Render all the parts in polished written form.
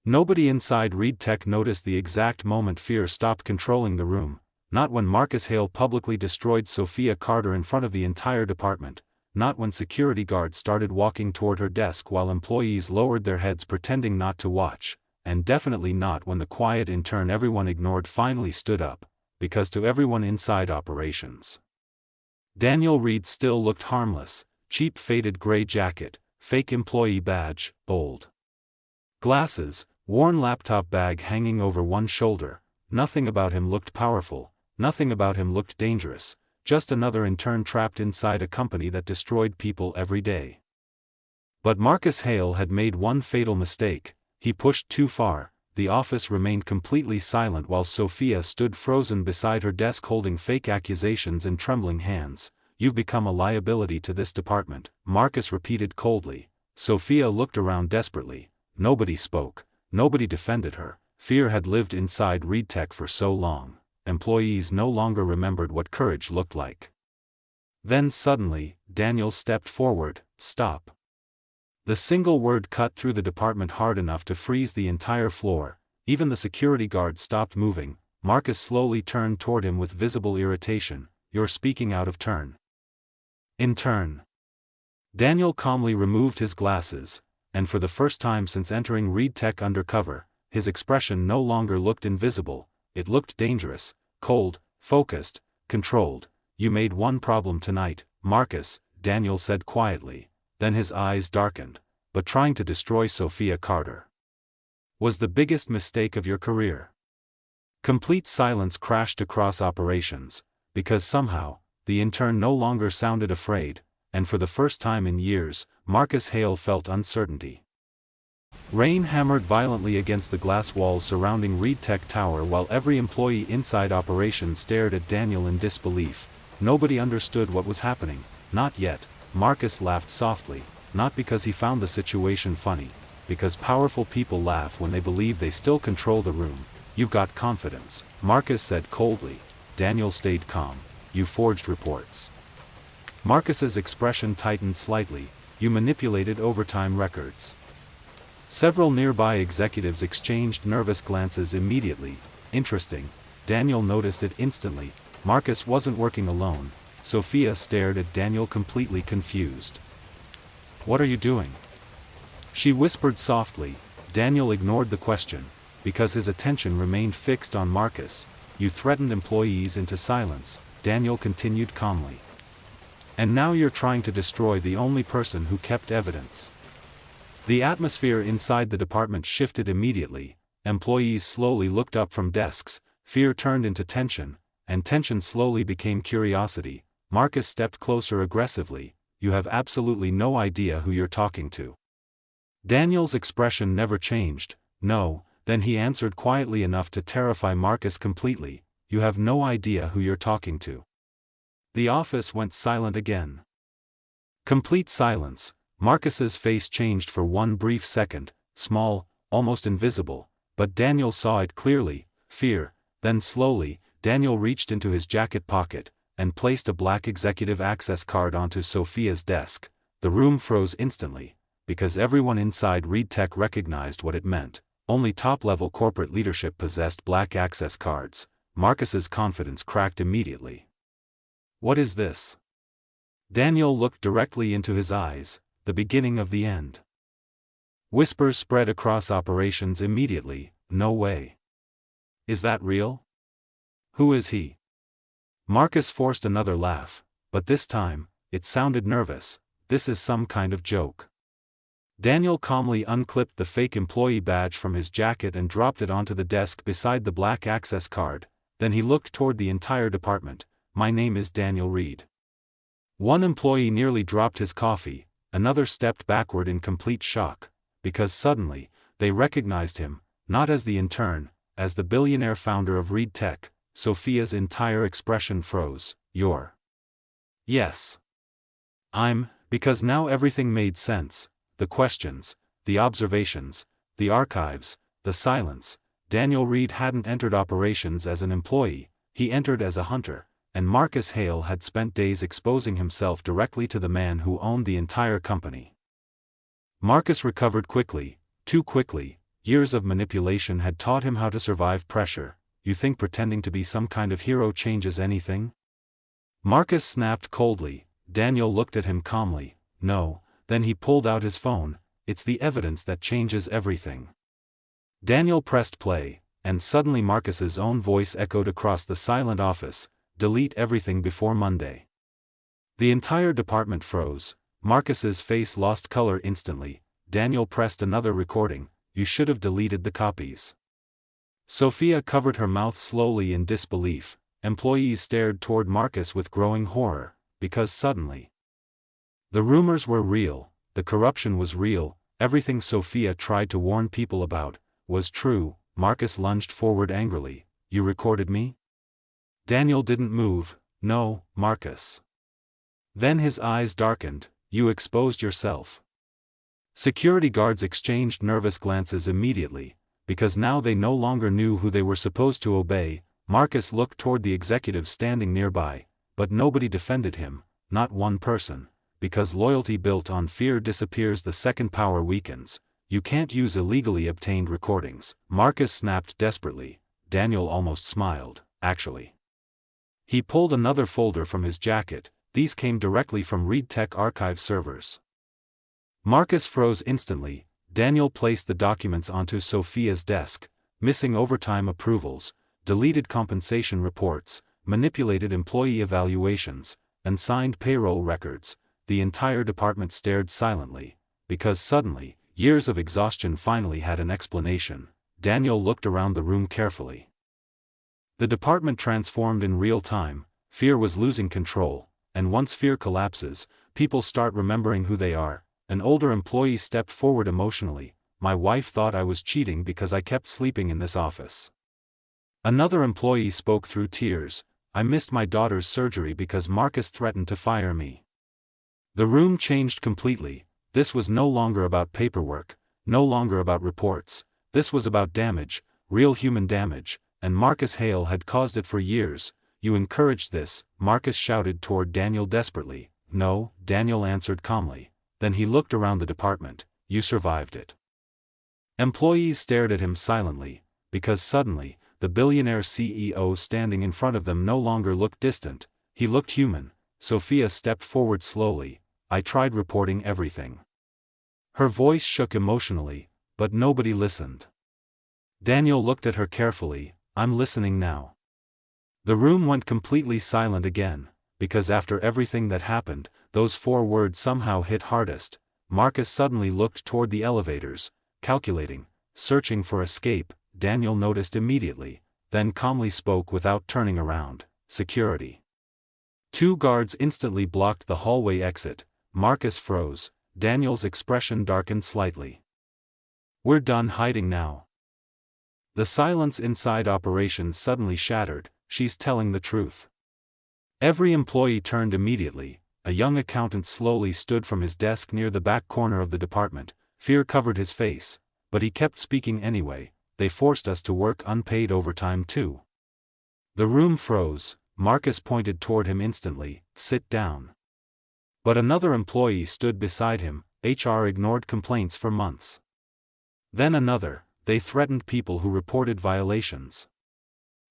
Nobody inside ReedTech noticed the exact moment fear stopped controlling the room, not when Marcus Hale publicly destroyed Sophia Carter in front of the entire department, not when security guards started walking toward her desk while employees lowered their heads pretending not to watch, and definitely not when the quiet intern everyone ignored finally stood up, because to everyone inside operations, Daniel Reed still looked harmless: cheap faded gray jacket, fake employee badge, old glasses, worn laptop bag hanging over one shoulder. Nothing about him looked powerful, nothing about him looked dangerous, just another intern trapped inside a company that destroyed people every day. But Marcus Hale had made one fatal mistake: he pushed too far. The office remained completely silent while Sophia stood frozen beside her desk holding fake accusations in trembling hands. "You've become a liability to this department," Marcus repeated coldly. Sophia looked around desperately. Nobody spoke, nobody defended her. Fear had lived inside ReedTech for so long, employees no longer remembered what courage looked like. Then suddenly, Daniel stepped forward. "Stop." The single word cut through the department hard enough to freeze the entire floor. Even the security guard stopped moving. Marcus slowly turned toward him with visible irritation. "You're speaking out of turn." "Intern." Daniel calmly removed his glasses, and for the first time since entering ReedTech undercover, his expression no longer looked invisible, it looked dangerous, cold, focused, controlled. "You made one problem tonight, Marcus," Daniel said quietly, then his eyes darkened. "But trying to destroy Sophia Carter was the biggest mistake of your career." Complete silence crashed across operations, because somehow, the intern no longer sounded afraid, and for the first time in years, Marcus Hale felt uncertainty. Rain hammered violently against the glass walls surrounding ReedTech Tower while every employee inside operations stared at Daniel in disbelief. Nobody understood what was happening. Not yet. Marcus laughed softly, not because he found the situation funny, because powerful people laugh when they believe they still control the room. "You've got confidence," Marcus said coldly. Daniel stayed calm. "You forged reports." Marcus's expression tightened slightly. "You manipulated overtime records." Several nearby executives exchanged nervous glances immediately. Interesting. Daniel noticed it instantly. Marcus wasn't working alone. Sophia stared at Daniel completely confused. "What are you doing?" she whispered softly. Daniel ignored the question, because his attention remained fixed on Marcus. "You threatened employees into silence," Daniel continued calmly. "And now you're trying to destroy the only person who kept evidence." The atmosphere inside the department shifted immediately. Employees slowly looked up from desks. Fear turned into tension, and tension slowly became curiosity. Marcus stepped closer aggressively. "You have absolutely no idea who you're talking to." Daniel's expression never changed. "No." Then he answered quietly enough to terrify Marcus completely. "You have no idea who you're talking to." The office went silent again. Complete silence. Marcus's face changed for one brief second, small, almost invisible, but Daniel saw it clearly: fear. Then slowly, Daniel reached into his jacket pocket, and placed a black executive access card onto Sophia's desk. The room froze instantly, because everyone inside ReedTech recognized what it meant. Only top-level corporate leadership possessed black access cards. Marcus's confidence cracked immediately. "What is this?" Daniel looked directly into his eyes. "The beginning of the end." Whispers spread across operations immediately. "No way. Is that real? Who is he?" Marcus forced another laugh, but this time, it sounded nervous. "This is some kind of joke." Daniel calmly unclipped the fake employee badge from his jacket and dropped it onto the desk beside the black access card. Then he looked toward the entire department. "My name is Daniel Reed." One employee nearly dropped his coffee, another stepped backward in complete shock, because suddenly, they recognized him, not as the intern, as the billionaire founder of ReedTech. Sophia's entire expression froze. "You're..." "Yes. I'm..." Because now everything made sense. The questions, the observations, the archives, the silence. Daniel Reed hadn't entered operations as an employee, he entered as a hunter, and Marcus Hale had spent days exposing himself directly to the man who owned the entire company. Marcus recovered quickly, too quickly. Years of manipulation had taught him how to survive pressure. You think pretending to be some kind of hero changes anything? Marcus snapped coldly. Daniel looked at him calmly. No. Then he pulled out his phone. It's the evidence that changes everything. Daniel pressed play, and suddenly Marcus's own voice echoed across the silent office. Delete everything before Monday. The entire department froze. Marcus's face lost color instantly. Daniel pressed another recording. You should have deleted the copies. Sophia covered her mouth slowly in disbelief. Employees stared toward Marcus with growing horror, because suddenly the rumors were real, the corruption was real, everything Sophia tried to warn people about was true. Marcus lunged forward angrily. You recorded me? Daniel didn't move. No, Marcus. Then his eyes darkened. You exposed yourself. Security guards exchanged nervous glances immediately, because now they no longer knew who they were supposed to obey. Marcus looked toward the executive standing nearby, but nobody defended him, not one person, because loyalty built on fear disappears the second power weakens. You can't use illegally obtained recordings. Marcus snapped desperately. Daniel almost smiled, actually. He pulled another folder from his jacket. These came directly from ReedTech archive servers. Marcus froze instantly. Daniel placed the documents onto Sophia's desk. Missing overtime approvals, deleted compensation reports, manipulated employee evaluations, and signed payroll records. The entire department stared silently, because suddenly, years of exhaustion finally had an explanation. Daniel looked around the room carefully. The department transformed in real time. Fear was losing control, and once fear collapses, people start remembering who they are. An older employee stepped forward emotionally. My wife thought I was cheating because I kept sleeping in this office. Another employee spoke through tears. I missed my daughter's surgery because Marcus threatened to fire me. The room changed completely. This was no longer about paperwork, no longer about reports. This was about damage, real human damage, and Marcus Hale had caused it for years. You encouraged this, Marcus shouted toward Daniel desperately. No, Daniel answered calmly. Then he looked around the department. You survived it. Employees stared at him silently, because suddenly, the billionaire CEO standing in front of them no longer looked distant. He looked human. Sophia stepped forward slowly. I tried reporting everything. Her voice shook emotionally, but nobody listened. Daniel looked at her carefully. I'm listening now. The room went completely silent again, because after everything that happened, those 4 words somehow hit hardest. Marcus suddenly looked toward the elevators, calculating, searching for escape. Daniel noticed immediately, then calmly spoke without turning around. Security. 2 guards instantly blocked the hallway exit. Marcus froze. Daniel's expression darkened slightly. We're done hiding now. The silence inside operations suddenly shattered. She's telling the truth. Every employee turned immediately. A young accountant slowly stood from his desk near the back corner of the department. Fear covered his face, but he kept speaking anyway. They forced us to work unpaid overtime too. The room froze. Marcus pointed toward him instantly. Sit down. But another employee stood beside him. HR ignored complaints for months. Then another. They threatened people who reported violations.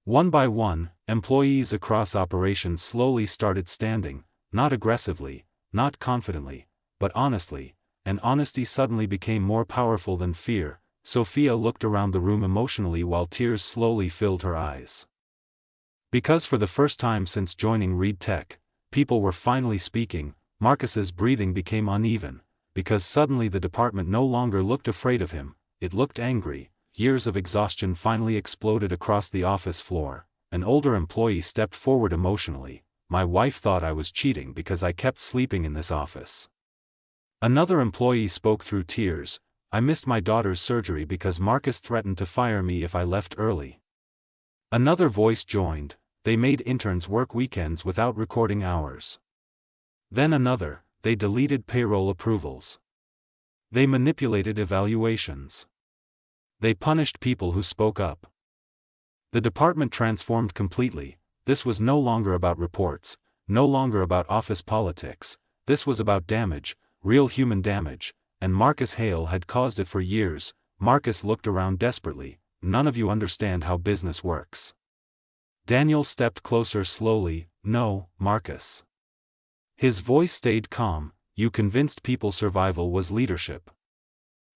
One by one, employees across operations slowly started standing, not aggressively, not confidently, but honestly, and honesty suddenly became more powerful than fear. Sophia looked around the room emotionally while tears slowly filled her eyes. Because for the first time since joining ReedTech, people were finally speaking. Marcus's breathing became uneven, because suddenly the department no longer looked afraid of him, it looked angry. Years of exhaustion finally exploded across the office floor. An older employee stepped forward emotionally. My wife thought I was cheating because I kept sleeping in this office. Another employee spoke through tears. I missed my daughter's surgery because Marcus threatened to fire me if I left early. Another voice joined. They made interns work weekends without recording hours. Then another. They deleted payroll approvals. They manipulated evaluations. They punished people who spoke up. The department transformed completely. This was no longer about reports, no longer about office politics. This was about damage, real human damage, and Marcus Hale had caused it for years. Marcus looked around desperately. None of you understand how business works. Daniel stepped closer slowly. No, Marcus. His voice stayed calm. You convinced people survival was leadership.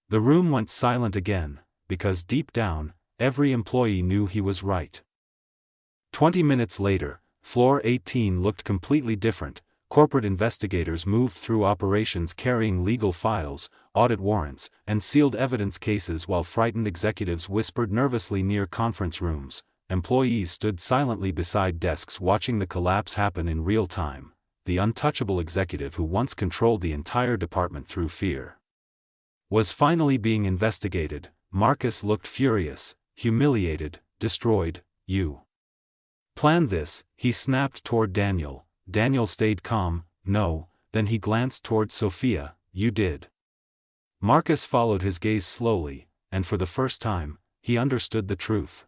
The room went silent again, because deep down, every employee knew he was right. 20 minutes later, Floor 18 looked completely different. Corporate investigators moved through operations carrying legal files, audit warrants, and sealed evidence cases while frightened executives whispered nervously near conference rooms. Employees stood silently beside desks watching the collapse happen in real time. The untouchable executive who once controlled the entire department through fear was finally being investigated. Marcus looked furious, humiliated, destroyed. You planned this, he snapped toward Daniel. Daniel stayed calm. No. Then he glanced toward Sophia. You did. Marcus followed his gaze slowly, and for the first time, he understood the truth.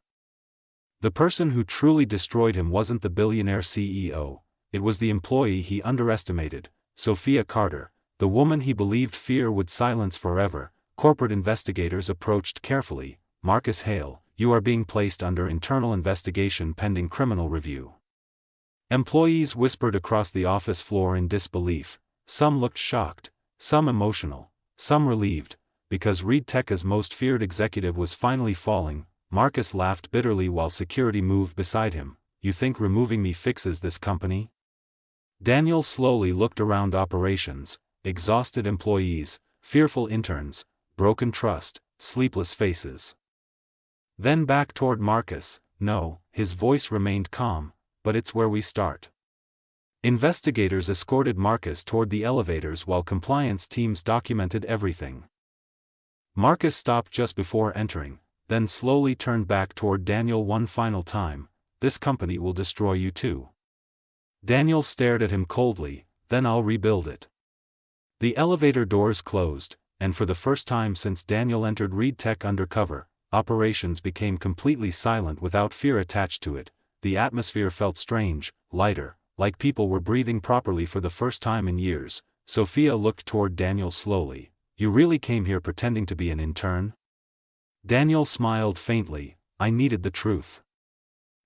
The person who truly destroyed him wasn't the billionaire CEO, it was the employee he underestimated, Sophia Carter, the woman he believed fear would silence forever. Corporate investigators approached carefully. Marcus Hale, you are being placed under internal investigation pending criminal review. Employees whispered across the office floor in disbelief. Some looked shocked, some emotional, some relieved, because ReedTech's most feared executive was finally falling. Marcus laughed bitterly while security moved beside him. You think removing me fixes this company? Daniel slowly looked around operations, exhausted employees, fearful interns, broken trust, sleepless faces. Then back toward Marcus. No, his voice remained calm, but it's where we start. Investigators escorted Marcus toward the elevators while compliance teams documented everything. Marcus stopped just before entering, then slowly turned back toward Daniel one final time. This company will destroy you too. Daniel stared at him coldly. Then I'll rebuild it. The elevator doors closed, and for the first time since Daniel entered ReedTech undercover, operations became completely silent without fear attached to it. The atmosphere felt strange, lighter, like people were breathing properly for the first time in years. Sophia looked toward Daniel slowly. You really came here pretending to be an intern? Daniel smiled faintly. I needed the truth.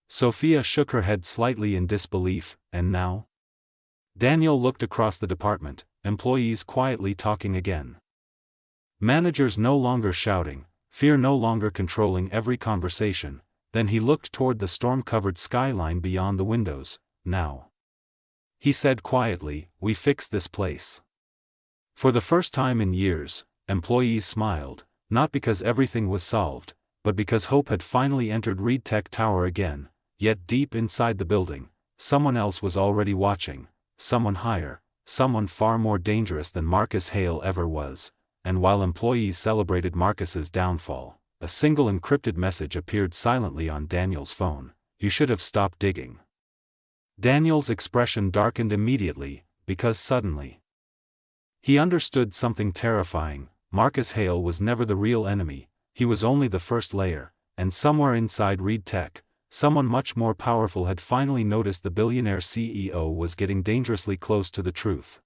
Sophia shook her head slightly in disbelief. And now? Daniel looked across the department, employees quietly talking again. Managers no longer shouting, fear no longer controlling every conversation. Then he looked toward the storm-covered skyline beyond the windows. Now, he said quietly, we fixed this place. For the first time in years, employees smiled, not because everything was solved, but because hope had finally entered ReedTech Tower again. Yet deep inside the building, someone else was already watching, someone higher, someone far more dangerous than Marcus Hale ever was. And while employees celebrated Marcus's downfall, a single encrypted message appeared silently on Daniel's phone. You should have stopped digging. Daniel's expression darkened immediately, because suddenly he understood something terrifying. Marcus Hale was never the real enemy, he was only the first layer, and somewhere inside ReedTech, someone much more powerful had finally noticed the billionaire CEO was getting dangerously close to the truth.